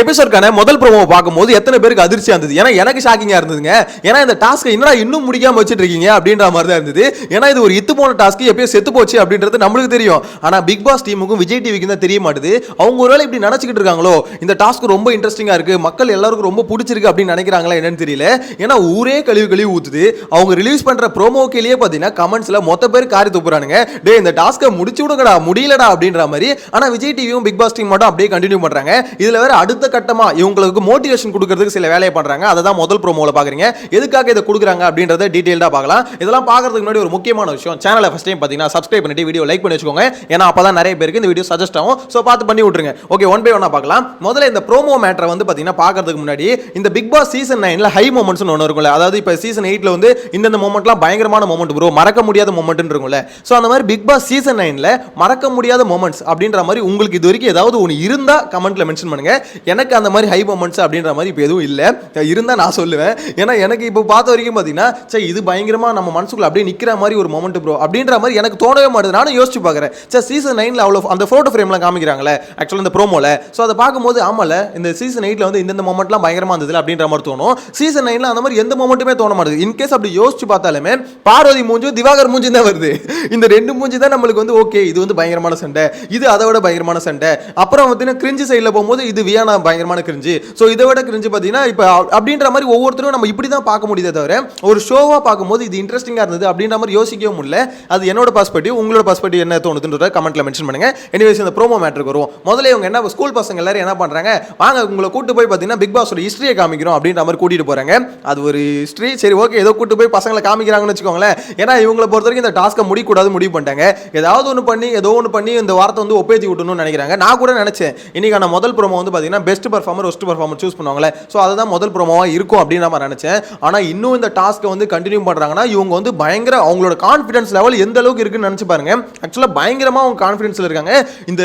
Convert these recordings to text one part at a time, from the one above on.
எபிசோட்கான முதல் ப்ரோமோ பார்க்கும்போது எத்தனை பேருக்கு அதிர்ச்சியா இருந்தது? ஏன்னா எனக்கு ஷாக்கிங்கா இருந்ததுங்க. ஏன்னா இந்த டாஸ்க் என்னடா இன்னும் முடிக்காம வச்சிட்டு இருக்கீங்க அப்படின்ற மாதிரி தான் இருந்தது. ஏன்னா இது ஒரு இத்து போன டாஸ்க், எப்பயோ செத்து போச்சு அப்படின்றது நம்மளுக்கு தெரியும். ஆனா பிக் பாஸ் டீமுக்கும் விஜய் டிவிக்கும் தான் தெரிய மாட்டுது. அவங்க ஒருவேளை இப்படி நினைச்சிட்டு இருக்காங்களோ, இந்த டாஸ்க் ரொம்ப இன்ட்ரெஸ்டிங்கா இருக்கு, மக்கள் எல்லாருக்கும் ரொம்ப பிடிச்சிருக்கு அப்படின்னு நினைக்கிறாங்களா என்னன்னு தெரியல. ஏன்னா ஊரே கழுவி ஊத்துது. அவங்க ரிலீஸ் பண்ற ப்ரோமோக்கிலேயே பாத்தீங்கன்னா கமெண்ட்ஸ்ல மொத்த பேர் காரி துப்புறானுங்க. டே இந்த டாஸ்க்கை முடிச்சு விடுங்கடா, முடியலடா அப்படின்ற மாதிரி. ஆனா விஜய் டிவியும் பிக் பாஸ் டீம் மட்டும் அப்படியே கண்டினியூ பண்றாங்க. இதுல வேற அடுத்த கட்டமா இவங்களுக்கு மோட்டிவேஷன் கொடுக்கிறதுக்கு சில வேலையை பண்றாங்க. அதை தான் முதல் ப்ரோமோல பாக்குறீங்க. எதுக்காக இதை கொடுக்குறாங்க அப்படின்றத டீடைல்டா பார்க்கலாம். இதெல்லாம் பார்க்கறதுக்கு முன்னாடி ஒரு முக்கியமான விஷயம், சேனலை ஃபர்ஸ்ட் டைம் பார்த்தீங்கன்னா சப்ஸ்கிரைப் பண்ணிட்டு வீடியோ லைக் பண்ணி வச்சுக்கோங்க. ஏன்னா அப்பதான் நிறைய பேருக்கு இந்த வீடியோ சஜஸ்ட் ஆகும். ஸோ பார்த்து பண்ணி விட்டுருங்க. ஓகே, ஒன் பை ஒன்னா பார்க்கலாம். முதல்ல இந்த ப்ரோமோ மேட்டரை வந்து பார்த்தீங்கன்னா பார்க்கறதுக்கு முன்னாடி இந்த பிக் பாஸ் சீசன் 9ல ஹை மொமெண்ட்ஸ் ஒன்று இருக்கும்ல, அதாவது இப்போ சீசன் 8ல வந்து இந்த மொமெண்ட்லாம் பயங்கரமான மொமெண்ட் ப்ரோ, மறக்க முடியாத மொமெண்ட் இருக்கும்ல. ஸோ அந்த மாதிரி பிக் பாஸ் சீசன் 9ல மறக்க முடியாத மொமெண்ட்ஸ் அப்படின்ற மாதிரி உங்களுக்கு இது வரைக்கும் ஏதாவது ஒன்று இருந்தா கமெண்ட்ல மென்ஷன் பண்ணுங்க. எனக்கு அந்த மாதிரி ஹை மொமெண்ட்ஸ் அப்படின்ற மாதிரி இப்போ எதுவும் இல்லை. இருந்தால் நான் சொல்லுவேன். ஏன்னா எனக்கு இப்போ பார்த்த வரைக்கும் பார்த்தீங்கன்னா சரி இது பயங்கரமாக நம்ம மனசுக்குள்ள அப்படியே நிற்கிற மாதிரி ஒரு மொமெண்ட் ப்ரோ அப்படின்ற மாதிரி எனக்கு தோணவே மாட்டுது. நானும் யோசிச்சு பார்க்குறேன். சரி சீசன் 9ல அவ்வளோ அந்த ஃபோட்டோ ஃப்ரேம்லாம் காமிக்கிறாங்களே ஆக்சுவலாக இந்த ப்ரோமோல. ஸோ அதை பார்க்கும்போது ஆமால இந்த சீசன் 8ல வந்து இந்த மொமெண்ட்லாம் பயங்கரமாக இருந்தது அப்படின்ற மாதிரி தோணும். சீசன் 9ல அந்த மாதிரி எந்த மொமெண்ட்டுமே தோண மாட்டுது. இன்கேஸ் அப்படி யோசிச்சு பார்த்தாலுமே பார்வதி மூஞ்சும் திவாகர் மூஞ்சும் தான் வருது. இந்த ரெண்டு மூஞ்சி தான் நம்மளுக்கு வந்து ஓகே இது வந்து பயங்கரமான சண்டை, இது அதை விட பயங்கரமான சண்டை. அப்புறம் பார்த்தீங்கன்னா கிரிஞ்சு சைடில் போகும்போது இது வியானா பயங்கரமான கிரிஞ்சு, ஸோ இதை விட கிரிஞ்சு பார்த்தீங்கன்னா இப்போ அப்படின்ற மாதிரி ஒவ்வொருத்தரும் நம்ம இப்படி தான் பார்க்க முடியுதே தவிர ஒரு ஷோவாக பார்க்கும்போது இது இன்ட்ரெஸ்டிங்காக இருந்தது அப்படின்ற மாதிரி யோசிக்கவும் முடியல. அது என்னோட பர்ஸ்பெக்டிவ். உங்களோட பர்ஸ்பெக்டிவ் என்ன தோணுதுன்றத கமெண்ட்ல மென்ஷன் பண்ணுங்க. எனிவேஸ் இந்த ப்ரோமோ மேட்டருக்கு வரும். முதல்ல இவங்க என்ன ஸ்கூல் பசங்க எல்லாரும் என்ன பண்றாங்க, வாங்க உங்களை கூட்டு போய் பார்த்தீங்கன்னா பிக் பாஸோட ஹிஸ்டரியை காமிக்கிறோம் அப்படின்ற மாதிரி கூட்டிட்டு போறாங்க. அது ஒரு ஹிஸ்டரி, சரி ஓகே ஏதோ கூட்டு போய் பசங்களை காமிக்கிறாங்கன்னு வச்சுக்கோங்களேன். ஏன்னா இவங்களை பொறுத்த வரைக்கும் இந்த டாஸ்க்கை முடிக்கூடாது முடிவு பண்ணிட்டாங்க. ஏதாவது ஒன்று பண்ணி ஏதோ ஒன்று பண்ணி இந்த வாரத்தை வந்து ஒப்பேத்தி விட்டணும்னு நினைக்கிறாங்க. நான் கூட நினைச்சேன் இன்னைக்கான முதல் ப்ரோமோ வந்து பார்த்தீங்கன்னா best performer worst performer choose பண்ணுவாங்களே, ஸோ அதுதான் முதல் ப்ரோமோவா இருக்கும் அப்படின்னு நான் நினைச்சேன். ஆனால் இன்னும் இந்த டாஸ்க்கை வந்து கண்டினியூ பண்றாங்கன்னா இவங்க வந்து பயங்கர அவங்களோட கான்ஃபிடன்ஸ் லெவல் எந்த அளவுக்கு இருக்குன்னு நினைச்சு பாருங்க. ஆக்சுவலாக பயங்கரமாக அவங்க கான்ஃபிடன்ஸ்ல இருக்காங்க. இந்த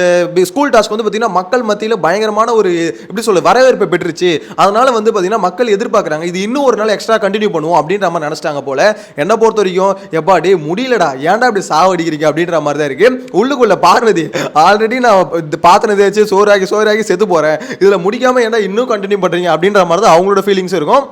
ஸ்கூல் டாஸ்க் வந்து பார்த்தீங்கன்னா மக்கள் மத்தியில் பயங்கரமான ஒரு எப்படி சொல்ல வரவேற்பை பெற்றுச்சு. அதனால வந்து பார்த்தீங்கன்னா மக்கள் எதிர்பார்க்குறாங்க இது இன்னும் ஒரு நாள் எக்ஸ்ட்ரா கண்டினியூ பண்ணுவோம் அப்படின்ற மாதிரி நினைச்சிட்டாங்க போல. என்ன பொறுத்த வரைக்கும் எப்பா டே முடியலடா ஏன்டா இப்படி சாவடிக்கிறீங்க அப்படின்ற மாதிரி தான் இருக்கு. உள்ளுக்குள்ள பார்வதி ஆல்ரெடி நான் பாத்திரம் தேய்ச்சி சோறாகி செத்து போறேன், இதுல முடிக்காம ஏன்டா இன்னும் கண்டினியூ பண்றீங்க அப்படின்ற மாதிரி தான் அவங்களோட ஃபீலிங்ஸ் இருக்கும்.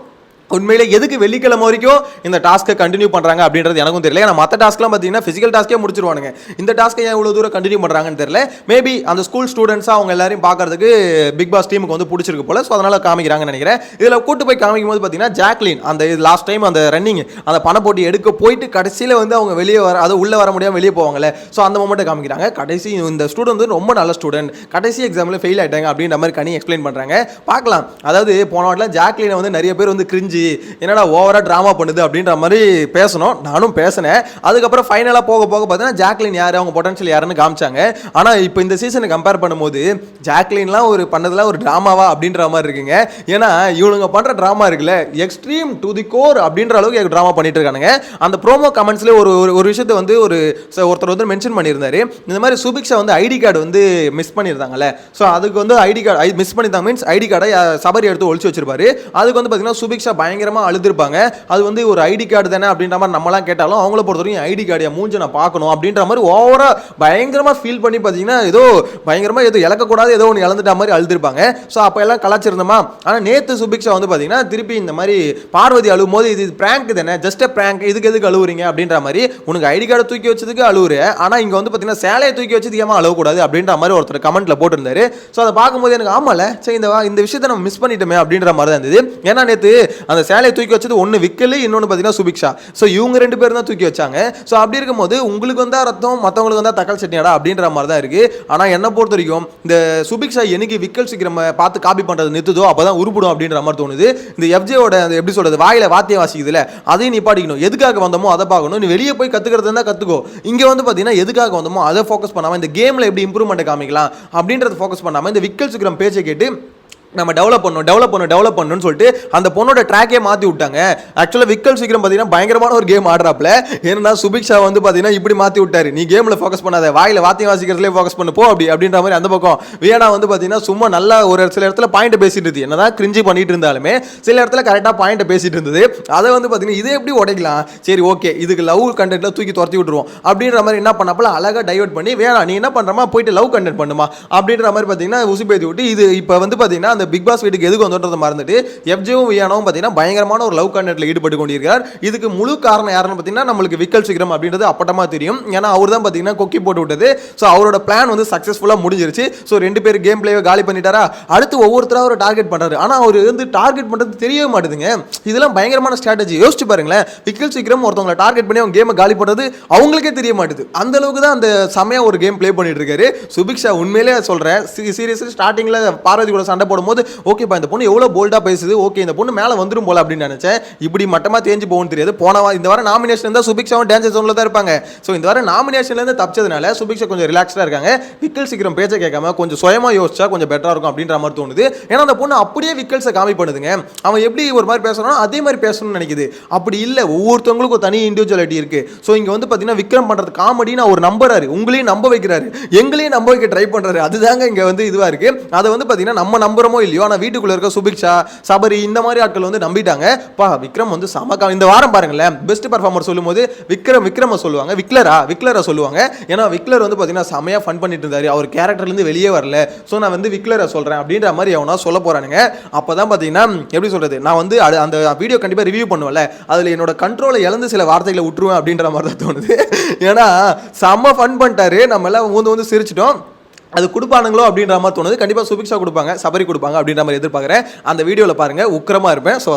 உண்மையிலே எதுக்கு வெள்ளிக்கிழமை வரைக்கும் இந்த டாஸ்க்கை கண்டினியூ பண்ணுறாங்க அப்படின்றது எனக்கும் தெரியல. ஏன்னா மற்ற டாஸ்க்லாம் பார்த்தீங்கன்னா ஃபிசிக்கல் டாஸ்க்கே முடிச்சிருவானுங்க. இந்த டாஸ்க்கை ஏன் இவ்வளோ தூரம் கண்டினியூ பண்ணுறாங்கன்னு தெரியல. மேபி அந்த ஸ்கூல் ஸ்டூடெண்ட்ஸாக அவங்க எல்லாரையும் பார்க்கறதுக்கு பிக் பாஸ் டீமுக்கு வந்து பிடிச்சிருக்கு போல, ஸோ அதனால் காமிக்கிறாங்கன்னு நினைக்கிறேன். இதில் கூட்டு போய் காமிக்கும் போது பார்த்தீங்கன்னா ஜாக்லின் அந்த லாஸ்ட் டைம் அந்த ரன்னிங் அந்த பண போட்டி எடுக்க போயிட்டு கடைசியில் வந்து அவங்க வெளியே வர அது உள்ளே வர முடியாமல் வெளியே போவாங்கல்ல, ஸோ அந்த மொமெண்ட்டை காமிக்கிறாங்க. கடைசி இந்த ஸ்டூடெண்ட் வந்து ரொம்ப நல்ல ஸ்டூடெண்ட், கடைசி எக்ஸாமில் ஃபெயில் ஆகிட்டாங்க அப்படின்ற மாதிரி கனி எக்ஸ்பிளைன் பண்ணுறாங்க. பார்க்கலாம். அதாவது போன வாட்டில் ஜாக்லினை வந்து நிறைய பேர் வந்து கிரிஞ்சு என்னடா ஓவரா டிராமா பண்ணுது அப்படின்ற மாதிரி பேசணும், நானும் பேசினேன். அதுக்கப்புறம் ஃபைனலாக போக பார்த்தீங்கன்னா ஜாக்லின் யார் அவங்க பொட்டன்ஷியல் யாருன்னு காமிச்சாங்க. ஆனால் இப்போ இந்த சீசனை கம்பேர் பண்ணும்போது ஜாக்லின்லாம் ஒரு பண்ணதெல்லாம் ஒரு டிராமாவா அப்படின்ற மாதிரி இருக்குங்க. ஏன்னா இவனுங்க பண்ணுற டிராமா இருக்குல்ல எக்ஸ்ட்ரீம் டு தி கோர் அப்படின்ற அளவுக்கு டிராமா பண்ணிட்டு இருக்கானுங்க. அந்த ப்ரோமோ கமெண்ட்ஸ்லேயே ஒரு விஷயத்தை வந்து ஒருத்தர் வந்து மென்ஷன் பண்ணியிருந்தாரு. இந்த மாதிரி சுபிக்ஷா வந்து ஐடி கார்டு வந்து மிஸ் பண்ணியிருந்தாங்கல்ல, ஸோ அதுக்கு வந்து ஐடி கார்டு மிஸ் பண்ணியிருந்தாங்க மீன்ஸ் ஐடி கார்டை சபரி எடுத்து ஒழிச்சு வச்சிருப்பாரு. அதுக்கு வந்து பார்த்தீங்கன்னா சுபிக்ஷா பயங்கரமாக அழுதுருப்பாங்க. அது வந்து ஒரு ஐடி கார்டு தானே அப்படின்ற மாதிரி நம்மலாம் கேட்டாலும் அவங்கள பொறுத்தவரைக்கும் ஐடி கார்டு மூஞ்ச நான் பார்க்கணும் அப்படின்ற மாதிரி ஓவரா பயங்கரமா ஃபீல் பண்ணி பார்த்தீங்கன்னா ஏதோ பயங்கரமா ஏதோ இழக்கக்கூடாது ஏதோ ஒன்று இழந்துட்ட மாதிரி அழுதுருப்பாங்க. ஸோ அப்போ எல்லாம் கலாச்சிருந்தோமா. ஆனால் நேற்று சுபிக்ஷா வந்து பார்த்தீங்கன்னா திருப்பி இந்த மாதிரி பார்வதி அழுவும் போது இது பிராங்க் தானே, ஜஸ்ட் பிராங்க், இதுக்கு எதுக்கு அழுவுறீங்க அப்படின்ற மாதிரி, உனக்கு ஐடி கார்டு தூக்கி வச்சதுக்கு அழுவுற, ஆனால் இங்கே வந்து பார்த்தீங்கன்னா சேலையை தூக்கி வச்சது ஏமா அழக்கூடாது அப்படின்ற மாதிரி ஒருத்தர் கமெண்ட்ல போட்டிருந்தாரு. ஸோ அதை பார்க்கும்போது எனக்கு ஆமால சரி இந்த விஷயத்தை நம்ம மிஸ் பண்ணிட்டோமே அப்படின்ற மாதிரி தான் இருந்தது. ஏன்னா நேற்று அந்த சேலையை தூக்கி வச்சது ஒன்று விக்கலு, இன்னொன்று பார்த்தீங்கன்னா சுபிக்ஷா. ஸோ இவங்க ரெண்டு பேரும் தான் தூக்கி வச்சாங்க. ஸோ அப்படி இருக்கும்போது உங்களுக்கு வந்தா ரத்தம் மற்றவங்களுக்கு வந்தா தக்காளி சட்னியாடா அப்படின்ற மாதிரி தான் இருக்கு. ஆனால் என்ன பொறுத்த வரைக்கும் இந்த சுபிக்ஷா என்னைக்கு விக்கல் சீக்கிரம் பார்த்து காப்பி பண்ணுறது நிறுத்துதோ அப்போதான் உருப்பிடும் அப்படின்ற மாதிரி தோணுது. இந்த எஃப்ஜேவோட எப்படி சொல்றது வாயில வாத்தியம் வாசிக்குதுல அதையும் நிப்பாட்டிக்கணும். எதுக்காக வந்தோமோ அதை பார்க்கணும். நீ வெளியே போய் கற்றுக்கிறது இருந்தால் கற்றுக்கோ. இங்கே வந்து பார்த்தீங்கன்னா எதுக்காக வந்தோமோ அதை ஃபோக்கஸ் பண்ணாமல் இந்த கேமில் எப்படி இம்ப்ரூவ்மெண்ட் காமிக்கலாம் அப்படின்றத ஃபோக்கஸ் பண்ணாமல் இந்த விக்கல் சீக்கிரம் பேச்சை கேட்டு நம்ம டெவலப் பண்ணணும்னு சொல்லிட்டு அந்த பொண்ணோட ட்ராக்கே மாற்றி விட்டாங்க. ஆக்சுவலாக விக்கல் சீக்கிரம் பார்த்தீங்கன்னா பயங்கரமான ஒரு கேம் ஆடுறாப்ல. ஏன்னா சுபிக்ஷா வந்து பார்த்தீங்கன்னா இப்படி மாற்றி விட்டாரு, நீ கேமில் ஃபோக்கஸ் பண்ணாத, வாயில் வாத்தியம் வாசிக்கிறதுலேயே ஃபோக்கஸ் பண்ணு போ அப்படின்ற மாதிரி. அந்த பக்கம் வியானா வந்து பார்த்தீங்கன்னா சும்மா நல்லா ஒரு சில இடத்துல பாயிண்ட் பேசிட்டு இருந்தது, என்னதான் கிரிஞ்சி பண்ணிட்டு இருந்தாலுமே சில இடத்துல கரெக்டாக பாயிண்ட் பேசிட்டு இருந்தது. அதை வந்து பார்த்தீங்கன்னா இதை எப்படி உடைக்கலாம், சரி ஓகே இதுக்கு லவ் கண்டென்ட்ல தூக்கி துரத்தி விட்டுருவோம் அப்படின்ற மாதிரி என்ன பண்ணப்பல அழகாக டைவர்ட் பண்ணி வேணா நீ என்ன பண்ணுறமா போயிட்டு லவ் கண்டென்ட் பண்ணுமா அப்படின்ற மாதிரி பார்த்தீங்கன்னா உசுப்பேத்தி விட்டு இது இப்போ வந்து பார்த்தீங்கன்னா அந்த அந்த பிக் பாஸ் வீட்டுக்கு எதுக்கு வந்தோன்றதை மறந்துட்டு எஃப்ஜேவும் வியானாவும் பார்த்தீங்கன்னா பயங்கரமான ஒரு லவ் கண்டென்ட்ல ஈடுபட்டு கொண்டிருக்கிறார். இதுக்கு முழு காரணம் யாருன்னு பார்த்தீங்கன்னா நம்மளுக்கு விக்கல் சீக்கிரம் அப்படின்றது அப்பட்டமா தெரியும். ஏன்னா அவர் தான் பார்த்தீங்கன்னா கொக்கி போட்டு விட்டது. ஸோ அவரோட பிளான் வந்து சக்ஸஸ்ஃபுல்லாக முடிஞ்சிருச்சு. ஸோ 2 பேர் கேம் பிளேவை காலி பண்ணிட்டாரா, அடுத்து ஒவ்வொருத்தராக ஒரு டார்கெட் பண்ணுறாரு. ஆனால் அவர் வந்து டார்கெட் பண்ணுறது தெரியவே மாட்டேதுங்க. இதெல்லாம் பயங்கரமான ஸ்ட்ராட்டஜி. யோசிச்சு பாருங்களேன், விக்கல் சீக்கிரம் ஒருத்தவங்களை டார்கெட் பண்ணி அவங்க கேமை காலி பண்ணுறது அவங்களுக்கே தெரிய மாட்டேது. அந்த அளவுக்கு தான் அந்த செமையா ஒரு கேம் பிளே பண்ணிட்டு இருக்காரு சுபிக்ஷா. உண்மையிலே சொல்கிறேன், சீரியஸ்லி ஸ்டார்டிங்கில் பார்வதி கூட சண்டை போடும்போது ஓகேப்பா இந்த பொண்ணு எவ்வளோ போல்டாக பேசுது, ஓகே இந்த பொண்ணு மேலே வந்துடும் போல அப்படின்னு நினச்சேன். இப்படி மட்டமாக தேஞ்சு போகணும்னு தெரியாது. இந்த வாரம் நாமினேஷன் இருந்தால் சுபிக்ஷாவும் டேஞ்சர் ஜோனில் தான் இருப்பாங்க. ஸோ இந்த வாரம் நாமினேஷன்லேருந்து தப்பிச்சதுனால சுபிக்ஷா கொஞ்சம் ரிலாக்ஸ்டாக இருக்காங்க. விக்கல் சீக்கிரம் பேச்சை கேட்காம கொஞ்சம் சுயமாக யோசிச்சா கொஞ்சம் பெட்டராக இருக்கும் அப்படின்ற மாதிரி தோணுது. ஏன்னா அந்த பொண்ணு அப்படியே விக்கல்ஸை காமி பண்ணுதுங்க. அவன் எப்படி ஒரு மாதிரி பேசுறானோ அதே மாதிரி பேசணும்னு நினைக்குது. அப்படி இல்லை, ஒவ்வொருத்தவங்களுக்கும் ஒரு தனி இண்டிவிஜுவாலிட்டி இருக்கு. ஸோ இங்கே வந்து பார்த்தீங்கன்னா விக்ரம் பண்ணுறது காமெடின்னு அவர் நம்புறாரு, உங்களையும் நம்ப வைக்கிறாரு, எங்களையும் நம்ப வைக்க ட்ரை பண்ணுறாரு. அதுதாங்க இங்கே வந்து இதுவாக இருக்கு. அதை வந்து பார்த்தீங்கன்னா நம்ம நம்புறமோ இல்லையோ, ஆனால் வீட்டுக்குள்ளே இருக்க சுபிக்ஷா, சபரி இந்த மாதிரி ஆட்கள் வந்து நம்பிட்டாங்க. பா விக்ரம் வந்து சமக்கா இந்த வாரம் பாருங்களேன், பெஸ்ட் பர்ஃபார்மர் சொல்லும்போது விக்ரம சொல்லுவாங்க, விக்லரா சொல்லுவாங்க. ஏன்னா விக்லர் வந்து பார்த்தீங்கன்னா செமையாக ஃபன் பண்ணிட்டு இருந்தாரு, அவர் கேரக்டர்லேருந்து வெளியே வரல. ஸோ நான் வந்து விக்லரை சொல்கிறேன் அப்படின்ற மாதிரி அவனா சொல்ல போகிறானுங்க. அப்போ தான் பார்த்தீங்கன்னா எப்படி சொல்கிறது, நான் வந்து அந்த வீடியோ கண்டிப்பாக ரிவ்யூ பண்ணுவேன்ல, அதில் என்னோட கண்ட்ரோலை இழந்து சில வார்த்தைகளை விட்டுருவேன் அப்படின்ற மாதிரி தான் தோணுது. ஏன்னா செம்ம ஃபன் பண்ணிட்டாரு, நம்ம எல்லாம் வந்து சிரிச்சிட்டோம். அது கொடுப்பானுங்களோ அப்படின்ற மாதிரி தோணுது. கண்டிப்பாக சுபிக்ஷா கொடுப்பாங்க, சபரி கொடுப்பாங்க அப்படின்ற மாதிரி எதிர்பார்க்குறேன். அந்த வீடியோவில் பாருங்கள், உக்கிரமாக இருப்பேன். ஸோ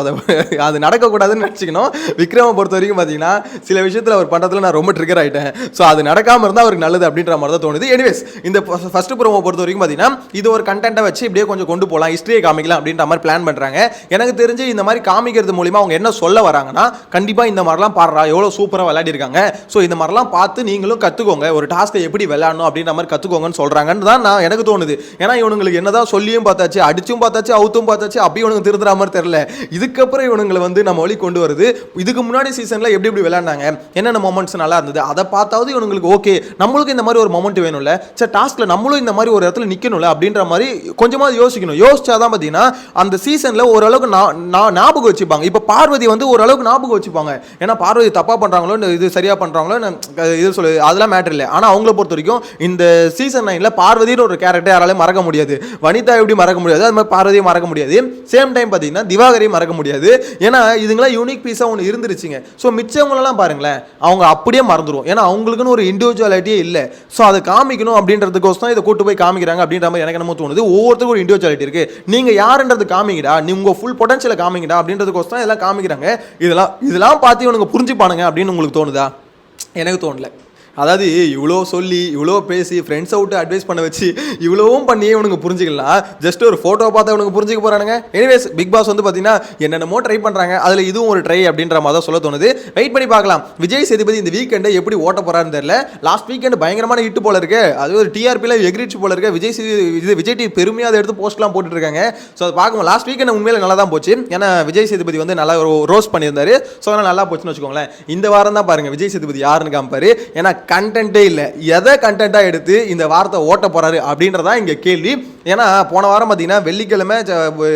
அது நடக்கக்கூடாதுன்னு நினச்சிக்கணும். விக்ரமை பொறுத்த வரைக்கும் பார்த்தீங்கன்னா சில விஷயத்தில் அவர் பண்ணுறதுல நான் ரொம்ப ட்ரிகர் ஆகிட்டேன். ஸோ அது நடக்காமல் இருந்தால் அவருக்கு நல்லது அப்படின்ற மாதிரி தான் தோணுது. எனிவேஸ், இந்த ஃபர்ஸ்ட் ப்ரோமோ பொறுத்த வரைக்கும் பார்த்தீங்கன்னா இது ஒரு கண்டென்ட்டை வச்சு இப்படியே கொஞ்சம் கொண்டு போகலாம், ஹிஸ்ட்ரியை காமிக்கலாம் அப்படின்ற மாதிரி பிளான் பண்ணுறாங்க. எனக்கு தெரிஞ்சு இந்த மாதிரி காமிக்கிறது மூலிமா அவங்க என்ன சொல்ல வராங்கன்னா, கண்டிப்பாக இந்த மாதிரிலாம் பாடுறா எவ்வளோ சூப்பராக விளையாடிருக்காங்க, ஸோ இந்த மாதிரிலாம் பார்த்து நீங்களும் கற்றுக்கோங்க, ஒரு டாஸ்க்கை எப்படி விளையாடணும் அப்படின்ற மாதிரி கற்றுக்கோங்கன்னு சொல்கிறாங்கன்னு தான் நான் எனக்கு தோணுது. ஏன்னா இவனுங்களுக்கு என்னதான் சொல்லியும் பார்த்தாச்சு, அடிச்சும் பார்த்தாச்சு, அவுத்தும் பார்த்தாச்சு, அப்பயும் இவனுக்கு திருந்துற மாதிரி தெரியல. இதுக்கப்புறம் இவனுங்களை வந்து நம்ம வழி கொண்டு வருது. இதுக்கு முன்னாடி சீசன்ல எப்படி எப்படி விளையாண்டாங்க, என்னென்ன மொமெண்ட்ஸ் நல்லா இருந்தது, அதை பார்த்தாவது இவனுங்களுக்கு ஓகே நம்மளுக்கு இந்த மாதிரி ஒரு மொமெண்ட் வேணும்ல, சரி டாஸ்க்ல நம்மளும் இந்த மாதிரி ஒரு இடத்துல நிற்கணும்ல அப்படின்ற மாதிரி கொஞ்சமாக யோசிக்கணும். யோசிச்சாதான் பார்த்தீங்கன்னா அந்த சீசன்ல ஓரளவுக்கு ஞாபகம் வச்சுப்பாங்க. இப்போ பார்வதி வந்து ஓரளவுக்கு ஞாபகம் வச்சுப்பாங்க. ஏன்னா பார்வதி தப்பா பண்றாங்களோ இது சரியா பண்றாங்களோ இது சொல்லு அதெல்லாம் மேட்டர் இல்லை. ஆனால் அவங்கள பொறுத்த வரைக்கும் இந்த சீசன் 9ல பார்வதின்னு ஒரு கேரக்டர் யாராலையும் மறக்க முடியாது. வனிதா எப்படி மறக்க முடியாது, அது மாதிரி பார்வதியை மறக்க முடியாது. சேம் டைம் பார்த்தீங்கன்னா திவாகரையும் மறக்க முடியாது. ஏன்னா இதுங்களாம் யூனிக் பீஸாக ஒன்று இருந்துருச்சுங்க. ஸோ மிச்சவங்களெல்லாம் பாருங்களேன், அவங்க அப்படியே மறந்துடும். ஏன்னா அவங்களுக்குன்னு ஒரு இண்டிவிஜுவாலிட்டியே இல்லை. ஸோ அதை காமிக்கணும் அப்படின்றதுக்கோசம் இதை கூட்டு போய் காமிக்கிறாங்க அப்படின்ற மாதிரி எனக்கு என்னமோ தோணுது. ஒவ்வொருத்தருக்கும் ஒரு இண்டிவிஜுவாலிட்டி இருக்கு. நீங்க யாருன்றது காமிங்கடா, நீ உங்க ஃபுல் பொட்டன்ஷியலை காமிங்கடா அப்படின்றதுக்கோசம் இதெல்லாம் காமிக்கிறாங்க. இதெல்லாம் பார்த்து இவனுங்க புரிஞ்சுப்பானுங்க அப்படின்னு உங்களுக்கு தோணுதா? எனக்கு தோணல. அதாவது இவ்வளோ சொல்லி இவ்வளோ பேசி ஃப்ரெண்ட்ஸை விட்டு அட்வைஸ் பண்ண வச்சு இவ்வளவும் பண்ணியே இவனுக்கு புரிஞ்சுக்கலாம். ஜஸ்ட் ஒரு ஃபோட்டோ பார்த்து அவனுக்கு புரிஞ்சுக்க போகிறானுங்க. எனிவேஸ், பிக் பாஸ் வந்து பார்த்தீங்கன்னா என்னென்னமோ ட்ரை பண்ணுறாங்க, அதில் இதுவும் ஒரு ட்ரை அப்படின்ற மாதிரி தான் சொல்ல தோணுது. வெயிட் பண்ணி பார்க்கலாம் விஜய் சேதுபதி இந்த வீக்கெண்டை எப்படி ஓட்ட போகிறான்னு தெரியல. லாஸ்ட் வீக்கெண்டு பயங்கரமான ஹிட் போல இருக்கு, அது ஒரு டிஆர்பியில் எகிரிச்சு போல இருக்கு. விஜய் டிவி பெருமையாக அதை எடுத்து போஸ்ட்லாம் போட்டுருக்காங்க. ஸோ அதை பார்க்கும் லாஸ்ட் வீக்கெண்ட் உண்மையில நல்லா தான் போச்சு. ஏன்னா விஜய் சேதுபதி வந்து நல்லா ரோஸ் பண்ணியிருந்தாரு. ஸோ அதனால் நல்லா போச்சுன்னு வச்சுக்கோங்களேன். இந்த வாரம் தான் பாருங்கள் விஜய் சேதுபதி யாருன்னு காமிப்பாரு. ஏன்னா கண்டென்ட்டே இல்லை, எதை கண்டென்ட்டாக எடுத்து இந்த வாரத்தை ஓட்ட போறாரு அப்படின்றதான் இங்கே கேள்வி. ஏன்னா போன வாரம் பார்த்தீங்கன்னா வெள்ளிக்கிழமை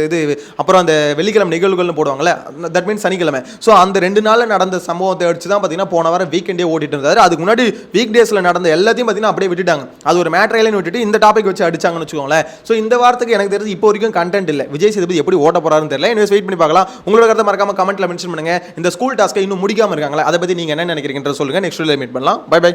இது அப்புறம் அந்த வெள்ளிக்கிழமை நிகழ்வுகள்னு போடுவாங்கல்ல, தட் மீன்ஸ் சனிக்கிழமை. ஸோ அந்த 2 நாளில் நடந்த சம்பவத்தை அடிச்சு தான் பார்த்தீங்கன்னா போன வாரம் வீக்கெண்டே ஓட்டிட்டு இருந்தாரு. அதுக்கு முன்னாடி வீக் டேஸில் நடந்த எல்லாத்தையும் பார்த்தீங்கன்னா அப்படியே விட்டுட்டாங்க. அது ஒரு மேட்ரையில விட்டுட்டு இந்த டாபிக் வச்சு அடிச்சாங்கன்னு வச்சுக்கோங்களேன். ஸோ இந்த வாரத்துக்கு எனக்கு தெரிஞ்சு இப்போ வரைக்கும் கண்டென்ட் இல்லை. விஜய் சேதுபதி எப்படி ஓட்ட போறாருன்னு தெரியல. இன்வெஸ்ட் வெயிட் பண்ணி பார்க்கலாம். உங்களோட கருத்தை மறக்காம கமெண்ட்ல மென்ஷன் பண்ணுங்க. இந்த ஸ்கூல் டாஸ்க்கை இன்னும் முடிக்காம இருக்காங்களா, அதை பத்தி நீங்க என்ன நினைக்கிறீங்கன்ற சொல்லுங்க. நெக்ஸ்ட் வீடியோல மீட் பண்ணலாம். Bye by.